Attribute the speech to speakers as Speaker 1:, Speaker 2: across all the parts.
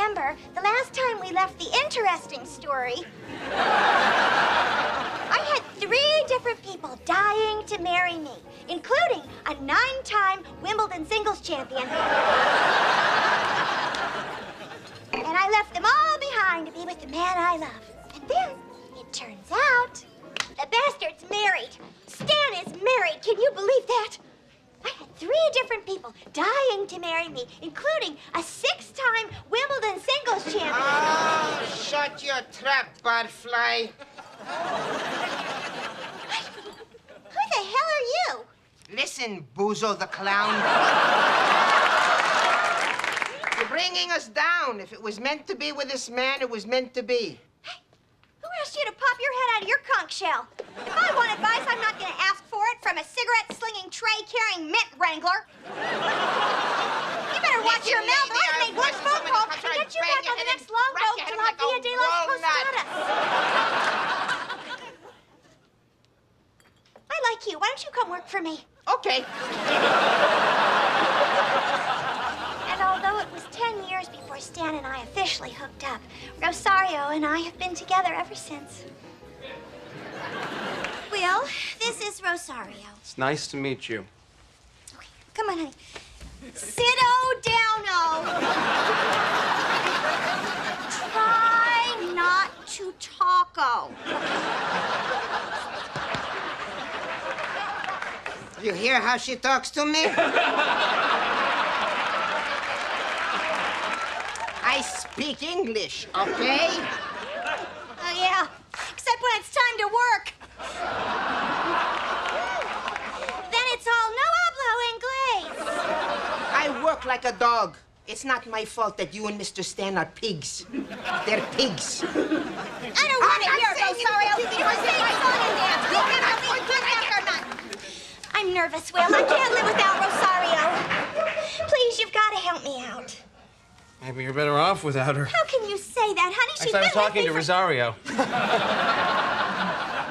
Speaker 1: remember, the last time we left the interesting story, I had 3 different people dying to marry me, including a 9-time Wimbledon singles champion. And I left them all behind to be with the man I love. And then, it turns out, the bastard's married. Stan is married. Can you believe that? I had 3 different people dying to marry me, including a 6-time Wimbledon singles champion.
Speaker 2: Oh, shut your trap, barfly.
Speaker 1: Who the hell are you?
Speaker 2: Listen, Bozo the Clown. You're bringing us down. If it was meant to be with this man, it was meant to be.
Speaker 1: Hey, who asked you to pop your head out of your conch shell? If I want advice, I'm not going to ask for it from a cigarette-slinging, tray-carrying mint wrangler. You better watch your mouth. I made one phone call and get you back on the next longboat to La Via de las Tostadas. I like you. Why don't you come work for me?
Speaker 2: Okay.
Speaker 1: And although it was 10 years before Stan and I officially hooked up, Rosario and I have been together ever since. Will, this is Rosario.
Speaker 3: It's nice to meet you.
Speaker 1: Okay, come on, honey. Sit-o down-o. Try not to talk-o.
Speaker 2: You hear how she talks to me? I speak English, okay?
Speaker 1: Oh, yeah. Except when it's time to work. Then it's all no hablo inglés.
Speaker 2: I work like a dog. It's not my fault that you and Mr. Stan are pigs. They're pigs.
Speaker 1: I don't want to hear it, Rosario. You're saying song and dance. We cannot be good after none. I'm nervous, Will. I can't live without Rosario. Please, you've got to help me out.
Speaker 3: Maybe you're better off without her.
Speaker 1: How can you say that, honey? She's
Speaker 3: Actually, I was
Speaker 1: been with
Speaker 3: talking
Speaker 1: me
Speaker 3: to
Speaker 1: for...
Speaker 3: Rosario.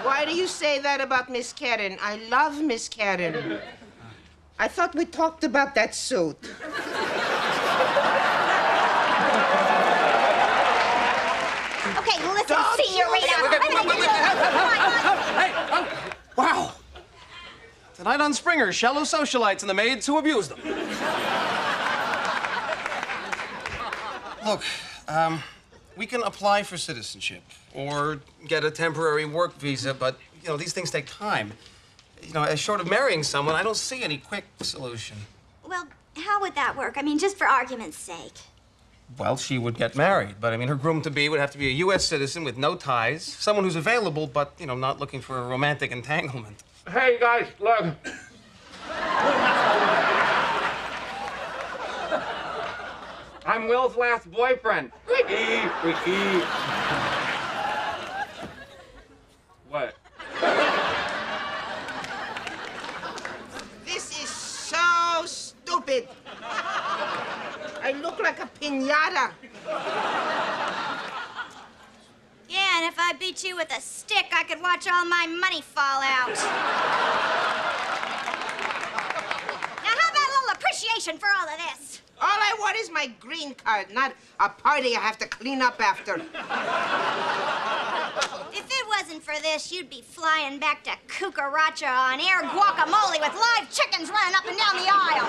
Speaker 2: Why do you say that about Miss Karen? I love Miss Karen. I thought we talked about that suit.
Speaker 1: Okay, listen, señorita.
Speaker 3: Hey! Oh, wow! Tonight on Springer, shallow socialites and the maids who abuse them. Look, we can apply for citizenship or get a temporary work visa, but, you know, these things take time. You know, as short of marrying someone, I don't see any quick solution.
Speaker 1: Well, how would that work? I mean, just for argument's sake.
Speaker 3: Well, she would get married, but, I mean, her groom-to-be would have to be a U.S. citizen with no ties, someone who's available, but, you know, not looking for a romantic entanglement.
Speaker 4: Hey, guys, look. I'm Will's last boyfriend. Ricky. What?
Speaker 2: This is so stupid. I look like a piñata.
Speaker 1: Yeah, and if I beat you with a stick, I could watch all my money fall out. Now, how about a little appreciation for all of this?
Speaker 2: All I want is my green card, not a party I have to clean up after.
Speaker 1: If it wasn't for this, you'd be flying back to Cucaracha on air guacamole with live chickens running up and down the aisle.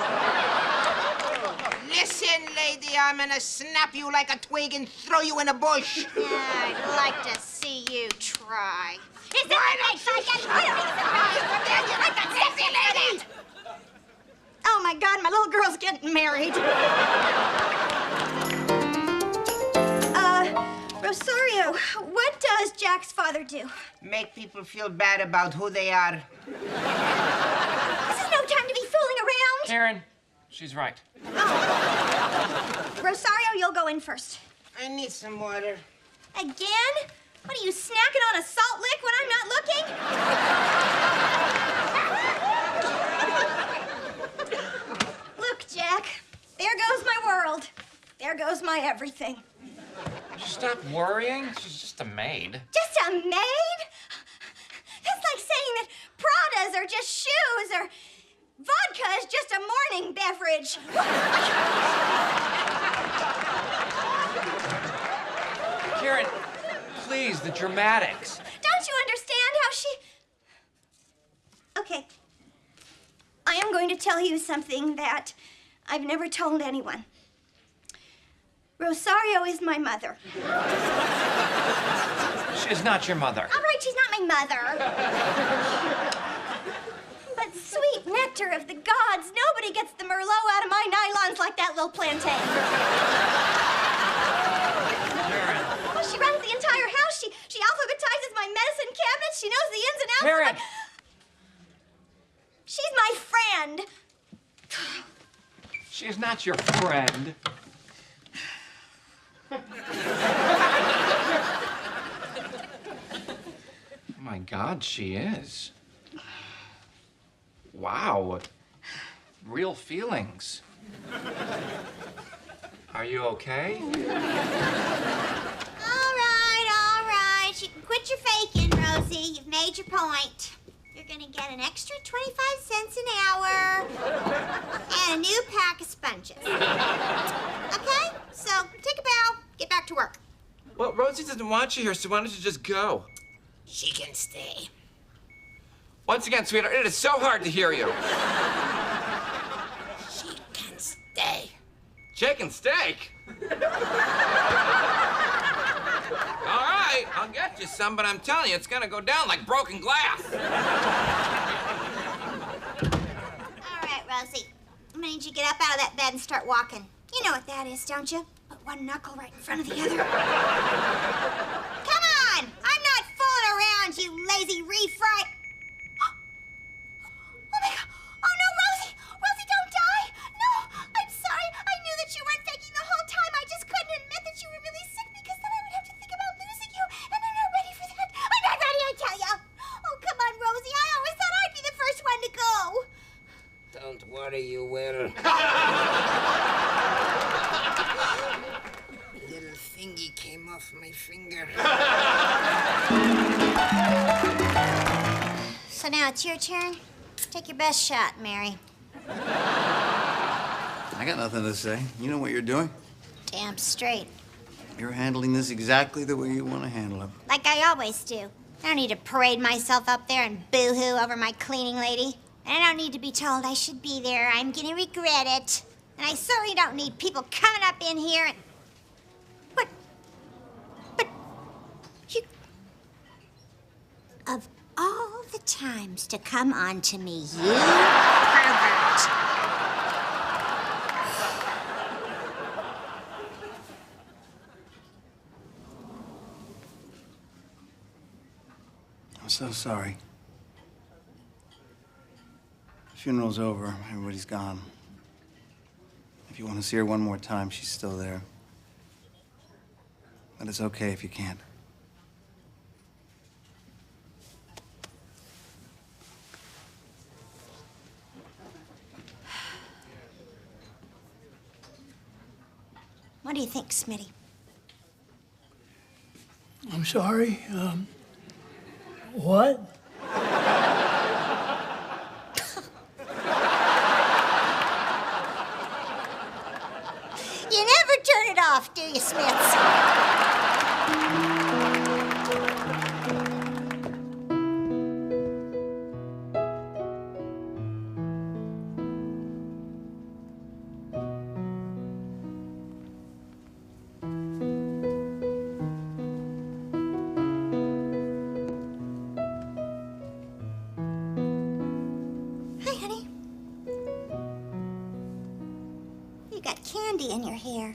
Speaker 2: Listen, lady, I'm gonna snap you like a twig and throw you in a bush.
Speaker 1: Yeah, I'd like to see you try. Is this my next second? I don't need surprise. I've got sexy lady. Oh, my God, my little girl's getting married. Rosario, what does Jack's father do?
Speaker 2: Make people feel bad about who they are.
Speaker 1: This is no time to be fooling around.
Speaker 4: Karen, she's right.
Speaker 1: Rosario, you'll go in first.
Speaker 2: I need some water.
Speaker 1: Again? What, are you snacking on a salt lick when I'm not looking? Look, Jack, there goes my world. There goes my everything.
Speaker 4: Stop worrying. She's just a maid.
Speaker 1: Just a maid? That's like saying that Pradas are just shoes or vodka is just a morning beverage.
Speaker 4: Karen, please, the dramatics.
Speaker 1: Don't you understand how she... Okay. I am going to tell you something that I've never told anyone. Rosario is my mother.
Speaker 4: She's not your mother.
Speaker 1: All right, she's not my mother. But sweet nectar of the gods, nobody gets the Merlot out of my nylons like that little plantain. Well, she runs the entire house. She alphabetizes my medicine cabinets. She knows the ins and outs.
Speaker 4: Karen!
Speaker 1: She's my friend.
Speaker 4: She's not your friend. Oh my God, she is. Wow. Real feelings. Are you okay?
Speaker 1: All right. You can quit your faking, Rosie. You've made your point. You're gonna get an extra 25 cents an hour and a new pack of sponges. Okay? So take a bow, get back to work.
Speaker 5: Well, Rosie doesn't want you here, so why don't you just go?
Speaker 2: She can stay.
Speaker 5: Once again, sweetheart, it is so hard to hear you.
Speaker 2: She can stay.
Speaker 5: Chicken steak? All right, I'll get you some, but I'm telling you, it's gonna go down like broken glass.
Speaker 1: All right, Rosie. I'm gonna need you to get up out of that bed and start walking. You know what that is, don't you? Put one knuckle right in front of the other. Come on! I'm not fooling around, you lazy refright. Oh my God! Oh no, Rosie! Rosie, don't die! No! I'm sorry. I knew that you weren't faking the whole time. I just couldn't admit that you were really sick because then I would have to think about losing you, and I'm not ready for that. I'm not ready, I tell you. Oh, come on, Rosie. I always thought I'd be the first one to go.
Speaker 2: Don't worry, you will. Little thingy came off my finger.
Speaker 1: So now it's your turn. Take your best shot, Mary.
Speaker 6: I got nothing to say. You know what you're doing.
Speaker 1: Damn straight.
Speaker 6: You're handling this exactly the way you want to handle it.
Speaker 1: Like I always do. I don't need to parade myself up there and boo-hoo over my cleaning lady. And I don't need to be told I should be there. I'm gonna regret it. And I certainly don't need people coming up in here and... But... You... Of all the times to come on to me, you pervert.
Speaker 6: I'm so sorry. The funeral's over. Everybody's gone. If you want to see her one more time, she's still there. But it's okay if you can't.
Speaker 1: What do you think, Smitty?
Speaker 7: I'm sorry. What?
Speaker 1: You never turn it off, do you, Smiths? Hi, honey. You got candy in your hair.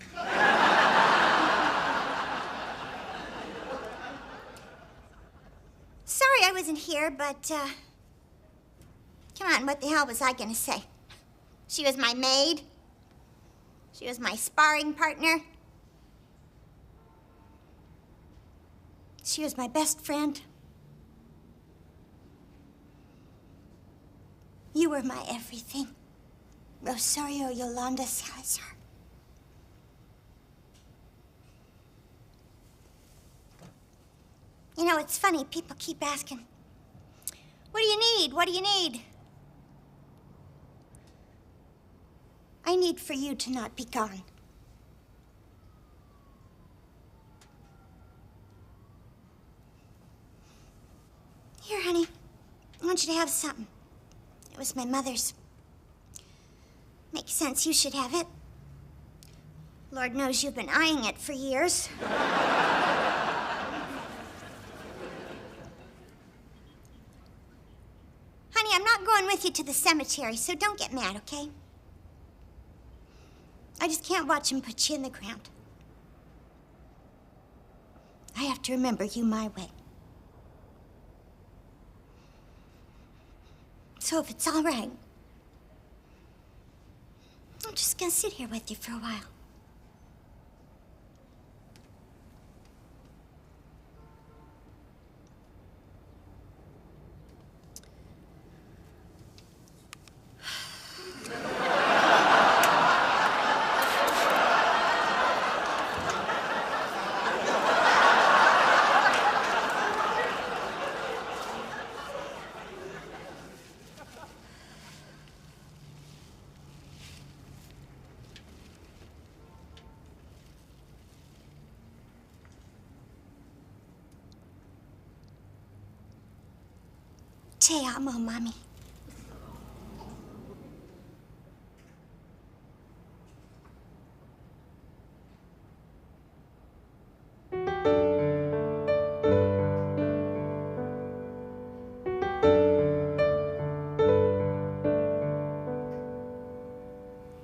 Speaker 1: Sorry I wasn't here, but, come on, what the hell was I gonna say? She was my maid. She was my sparring partner. She was my best friend. You were my everything. Rosario Yolanda Salazar. You know, it's funny, people keep asking, what do you need? What do you need? I need for you to not be gone. want you to have something. It was my mother's. Makes sense you should have it. Lord knows you've been eyeing it for years. Honey, I'm not going with you to the cemetery, so don't get mad, okay? I just can't watch him put you in the ground. I have to remember you my way. So if it's all right, I'm just gonna sit here with you for a while. Te amo, Mommy.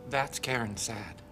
Speaker 4: That's Karen sad.